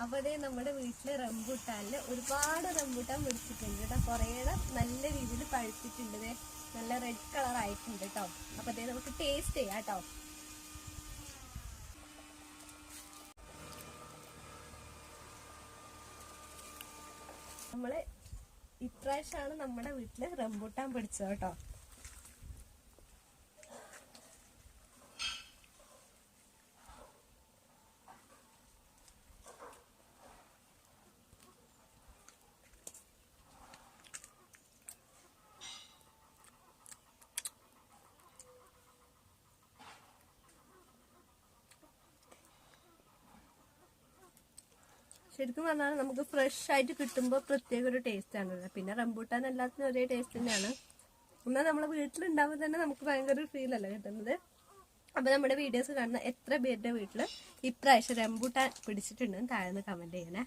അപ്പൊ അതേ നമ്മുടെ വീട്ടില് റംബൂട്ടാനില് ഒരുപാട് റംബൂട്ടാൻ പിടിച്ചിട്ടുണ്ട് കേട്ടോ. കുറേയുടെ നല്ല രീതിയിൽ പഴുത്തിട്ടുണ്ട്. നല്ല റെഡ് കളർ ആയിട്ടുണ്ട് കേട്ടോ. അപ്പൊ അതേ നമുക്ക് ടേസ്റ്റ് ചെയ്യാം കേട്ടോ. നമ്മള് ഇപ്രാവശ്യമാണ് നമ്മുടെ വീട്ടില് റംബൂട്ടാൻ പിടിച്ചത് കേട്ടോ. ശരിക്കും പറഞ്ഞാൽ നമുക്ക് ഫ്രഷ് ആയിട്ട് കിട്ടുമ്പോൾ പ്രത്യേക ഒരു ടേസ്റ്റ് ആണ്. പിന്നെ റംബൂട്ടാൻ എല്ലാത്തിനും ഒരേ ടേസ്റ്റ് തന്നെയാണ്. എന്നാൽ നമ്മളെ വീട്ടിലുണ്ടാവുമ്പോൾ തന്നെ നമുക്ക് ഭയങ്കര ഒരു ഫീൽ അല്ല കിട്ടുന്നത്. അപ്പൊ നമ്മുടെ വീഡിയോസ് കാണുന്ന എത്ര പേരുടെ വീട്ടില് ഇപ്രാവശ്യം റംബൂട്ടാൻ പിടിച്ചിട്ടുണ്ടെന്ന് താഴെ കമന്റ് ചെയ്യണേ.